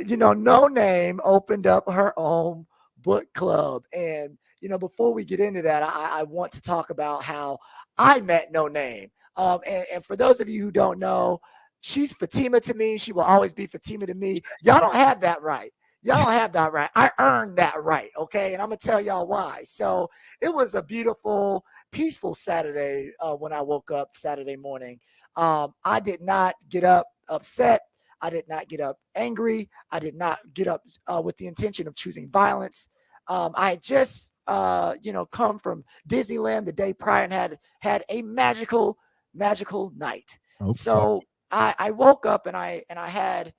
Noname opened up her own book club. And, before we get into that, I want to talk about how I met Noname. And for those of you who don't know, she's Fatima to me. She will always be Fatima to me. Y'all don't have that right. Y'all don't have that right. I earned that right. Okay. And I'm going to tell y'all why. So it was a beautiful, peaceful Saturday when I woke up Saturday morning. I did not get up upset. I did not get up angry. I did not get up with the intention of choosing violence. I had just, come from Disneyland the day prior and had a magical night. Okay. So I woke up and I had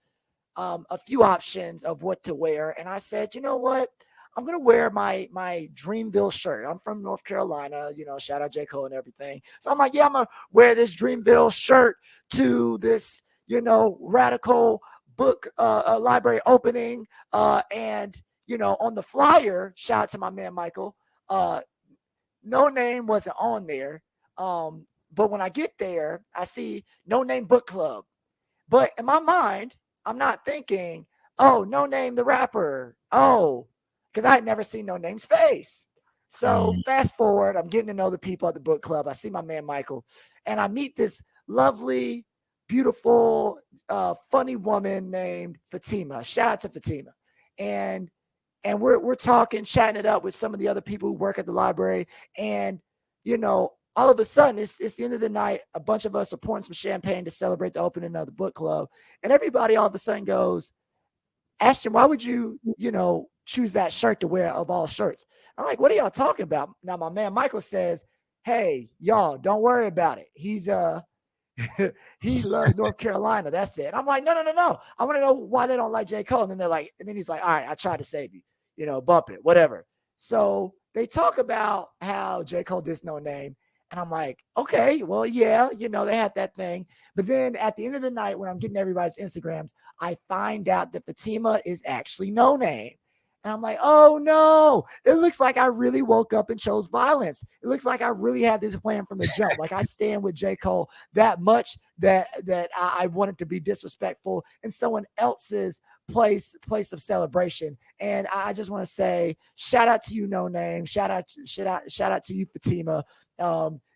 a few options of what to wear, and I said, you know what? I'm gonna wear my Dreamville shirt. I'm from North Carolina, shout out J. Cole and everything. So I'm like, yeah, I'm gonna wear this Dreamville shirt to this, radical book library opening. And on the flyer, shout out to my man Michael. Noname wasn't on there. But when I get there, I see Noname Book Club. But in my mind, I'm not thinking, oh, Noname the rapper. Oh, because I had never seen Noname's face. So Mm. fast forward, I'm getting to know the people at the book club. I see my man Michael, and I meet this lovely, beautiful, funny woman named Fatima. Shout out to Fatima. And we're talking, chatting it up with some of the other people who work at the library. And, all of a sudden, it's the end of the night. A bunch of us are pouring some champagne to celebrate the opening of the book club. And everybody all of a sudden goes, Ashton, why would you, choose that shirt to wear of all shirts? I'm like, what are y'all talking about? Now, my man Michael says, hey, y'all, don't worry about it. He loves North Carolina. That's it. I'm like, no. I want to know why they don't like J. Cole. And then and then he's like, all right, I tried to save you, bump it, whatever. So they talk about how J. Cole did no name. And I'm like, okay, well, yeah, they had that thing. But then at the end of the night, when I'm getting everybody's Instagrams, I find out that Fatima is actually no name. And I'm like, oh no, it looks like I really woke up and chose violence. It looks like I really had this plan from the jump. Like I stand with J. Cole that much that I wanted to be disrespectful in someone else's place of celebration. And I just want to say, shout out to you, No Name. Shout out to you, Fatima.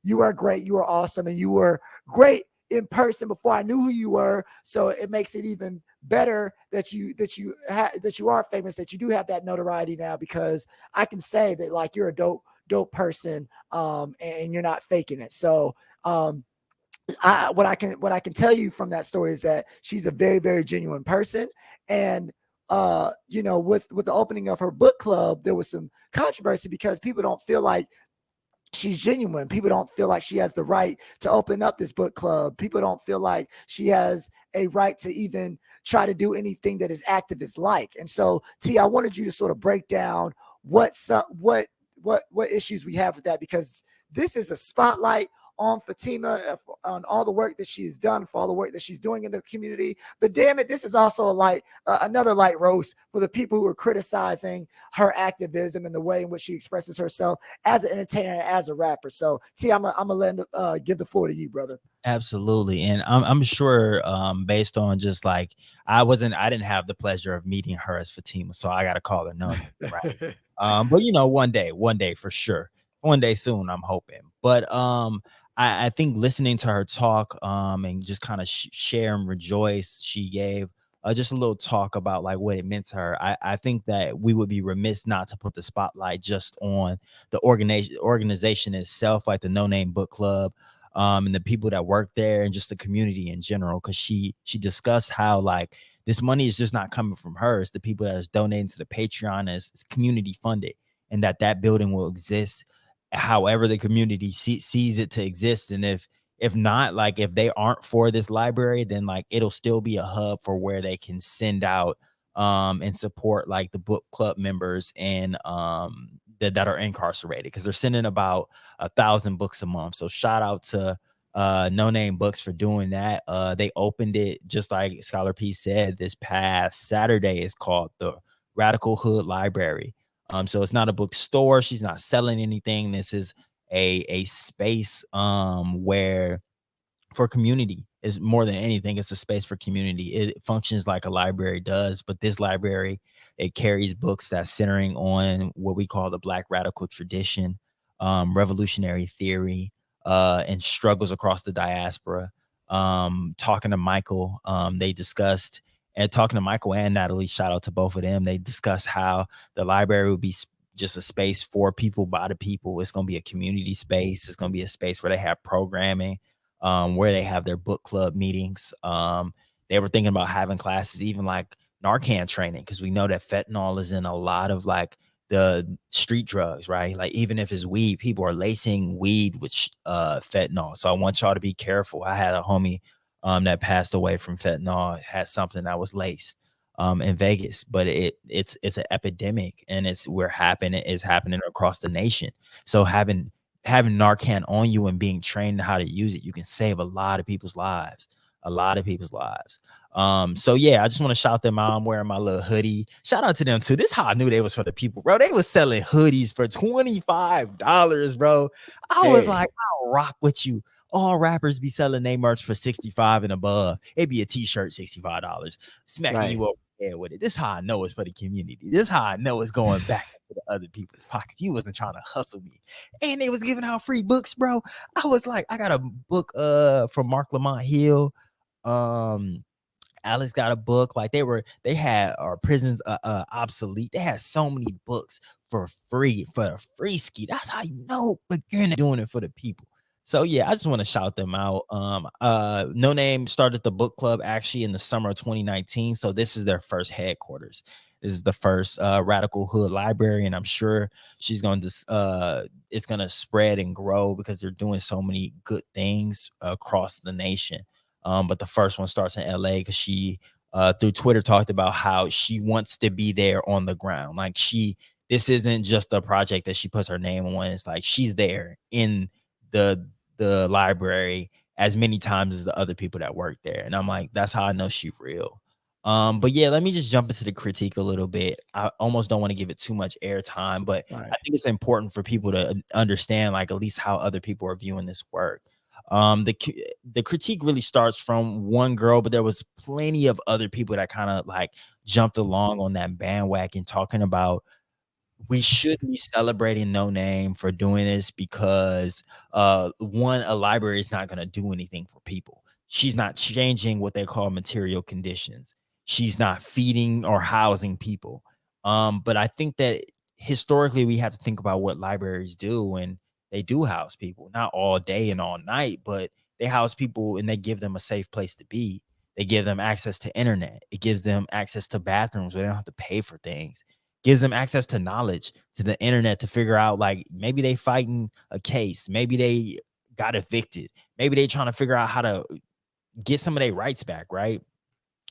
You are great. You are awesome. And you were great in person before I knew who you were. So it makes it even better that you are famous, that you do have that notoriety now, because I can say that like you're a dope person, and you're not faking it. So what I can tell you from that story is that she's a very, very genuine person. And with the opening of her book club, there was some controversy because people don't feel like she's genuine. People don't feel like she has the right to open up this book club. People don't feel like she has a right to even try to do anything that is activist like. And so, T, I wanted you to sort of break down what issues we have with that, because this is a spotlight on Fatima, on all the work that she's done, for all the work that she's doing in the community. But damn it, this is also another light roast for the people who are criticizing her activism and the way in which she expresses herself as an entertainer and as a rapper. So, T, I'm gonna give the floor to you, brother. Absolutely. And I'm sure, based on just like I didn't have the pleasure of meeting her as Fatima, so I gotta call her no name, right? But one day for sure. One day soon, I'm hoping. But I think listening to her talk, and just kind of share and rejoice, she gave just a little talk about like what it meant to her. I think that we would be remiss not to put the spotlight just on the organization itself, like the No Name Book Club, and the people that work there and just the community in general. Cause she discussed how like this money is just not coming from her. It's the people that is donating to the Patreon, as it's community funded, and that building will exist however the community sees it to exist. And if not, like if they aren't for this library, then like it'll still be a hub for where they can send out and support like the book club members and that are incarcerated, because they're sending about 1,000 books a month. So shout out to No Name Books for doing that. They opened it, just like Scholar P said, this past Saturday. Is called the Radical Hood Library. So it's not a bookstore. She's not selling anything. This is a space where for community. is more than anything, it's a space for community. It functions like a library does, but this library, it carries books that's centering on what we call the Black radical tradition, revolutionary theory, and struggles across the diaspora. Talking to Michael, they discussed, and talking to Michael and Natalie, shout out to both of them. They discussed how the library would be just a space for people by the people. It's going to be a community space. It's going to be a space where they have programming, where they have their book club meetings. They were thinking about having classes, even like Narcan training, because we know that fentanyl is in a lot of like the street drugs, right? Like even if it's weed, people are lacing weed with fentanyl. So I want y'all to be careful. I had a homie that passed away from fentanyl, had something that was laced in Vegas, but it's an epidemic, and it's happening across the nation. So having Narcan on you and being trained how to use it, you can save a lot of people's lives. A lot of people's lives. So yeah, I just want to shout them out. I'm wearing my little hoodie. Shout out to them too. This is how I knew they was for the people, bro. They was selling hoodies for $25, bro. I was Hey, like, I'll rock with you. All rappers be selling their merch for 65 and above. It'd be a t-shirt, $65, smacking right. you over the head with it. This is how I know it's for the community. This is how I know it's going back into the other people's pockets. You wasn't trying to hustle me. And they was giving out free books, bro. I was like, I got a book from Mark Lamont Hill. Um, Alex got a book. Like they had our prisons obsolete. They had so many books for a free ski. That's how you know beginning doing it for the people. So yeah, I just want to shout them out. No Name started the book club actually in the summer of 2019. So this is their first headquarters. This is the first Radical Hood library, and I'm sure she's going to it's going to spread and grow because they're doing so many good things across the nation. But the first one starts in LA because she through Twitter talked about how she wants to be there on the ground. Like this isn't just a project that she puts her name on. It's like she's there in the library as many times as the other people that work there. And I'm like, that's how I know she real. But yeah, let me just jump into the critique a little bit. I almost don't want to give it too much airtime, but Right. I think it's important for people to understand like at least how other people are viewing this work. The critique really starts from one girl, but there was plenty of other people that kind of like jumped along on that bandwagon talking about we should be celebrating No Name for doing this because one, a library is not going to do anything for people. She's not changing what they call material conditions. She's not feeding or housing people. But I think that historically we have to think about what libraries do, and they do house people, not all day and all night, but they house people and they give them a safe place to be. They give them access to internet. It gives them access to bathrooms where they don't have to pay for things, gives them access to knowledge, to the internet to figure out like maybe they fighting a case, maybe they got evicted, maybe they trying to figure out how to get some of their rights back, right?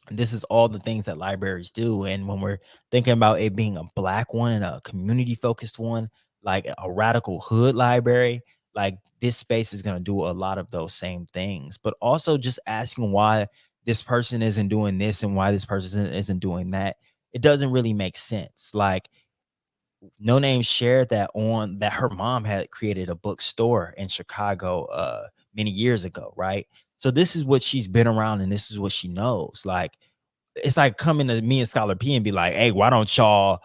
And this is all the things that libraries do. And when we're thinking about it being a black one and a community focused one, like a radical hood library, like this space is going to do a lot of those same things. But also just asking why this person isn't doing this and why this person isn't doing that, it doesn't really make sense. Like No Name shared that her mom had created a bookstore in Chicago many years ago, right? So this is what she's been around and this is what she knows. Like it's like coming to me and Scholar P and be like, hey, why don't y'all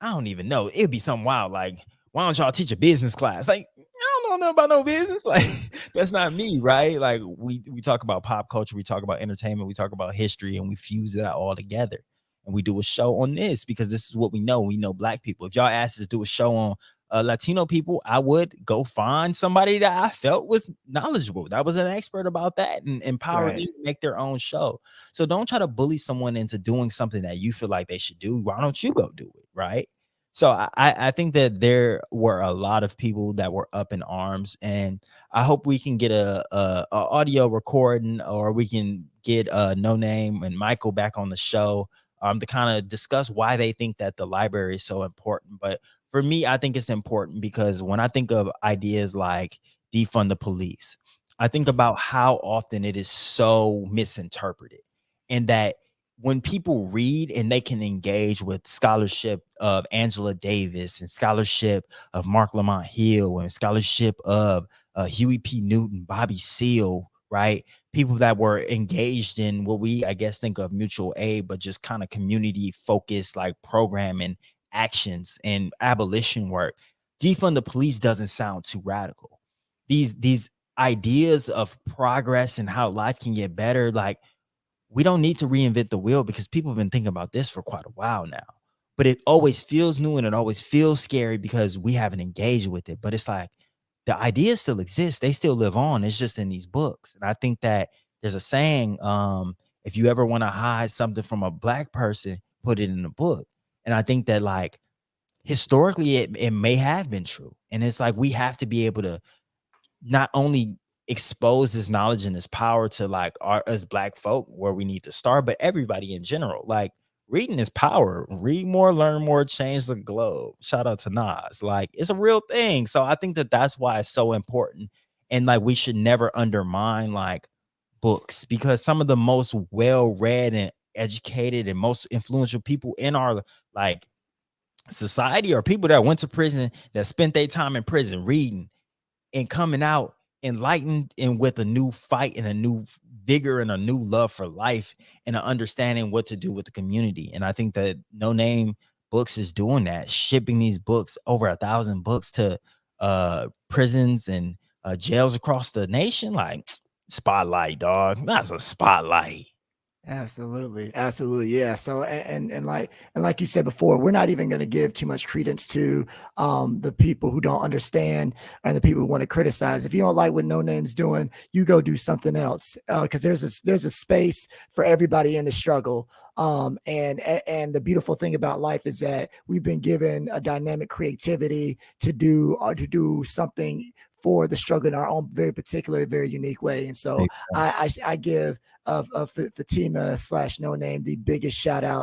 I don't even know. It'd be something wild. Like, why don't y'all teach a business class? Like, I don't know nothing about no business. Like, that's not me, right? Like, we talk about pop culture, we talk about entertainment, we talk about history, and we fuse that all together. And we do a show on this because this is what we know. We know black people. If y'all asked us to do a show on Latino people, I would go find somebody that I felt was knowledgeable, that was an expert about that, and empower them Right. to make their own show. So don't try to bully someone into doing something that you feel like they should do. Why don't you go do it, right? So I think that there were a lot of people that were up in arms, and I hope we can get a audio recording, or we can get No Name and Michael back on the show to kind of discuss why they think that the library is so important. But for me, I think it's important because when I think of ideas like defund the police, I think about how often it is so misinterpreted, and that when people read and they can engage with scholarship of Angela Davis and scholarship of Mark Lamont Hill and scholarship of Huey P. Newton, Bobby Seale, right? People that were engaged in what we, I guess, think of mutual aid, but just kind of community focused, like programming actions and abolition work. Defund the police doesn't sound too radical. These ideas of progress and how life can get better, like we don't need to reinvent the wheel because people have been thinking about this for quite a while now. But it always feels new and it always feels scary because we haven't engaged with it. But it's like the ideas still exist, they still live on. It's just in these books. And I think that there's a saying, if you ever want to hide something from a black person, put it in a book. And I think that like historically it may have been true. And it's like we have to be able to not only expose this knowledge and this power to like our as black folk where we need to start, but everybody in general. Like reading is power. Read more, learn more, change the globe. Shout out to Nas. Like it's a real thing. So I think that that's why it's so important. And like we should never undermine like books, because some of the most well-read and educated and most influential people in our like society are people that went to prison, that spent their time in prison reading and coming out enlightened and with a new fight and a new vigor and a new love for life and an understanding what to do with the community. And I think that No Name Books is doing that, shipping these books, over 1,000 books, to prisons and jails across the nation. Like spotlight, dog. That's a spotlight. Absolutely. Absolutely. Yeah. So and like you said before, we're not even going to give too much credence to the people who don't understand and the people who want to criticize. If you don't like what No Name's doing, you go do something else. Because there's a space for everybody in the struggle. And the beautiful thing about life is that we've been given a dynamic creativity to do something for the struggle in our own very particular, very unique way. And so I give of Fatima / No Name the biggest shout out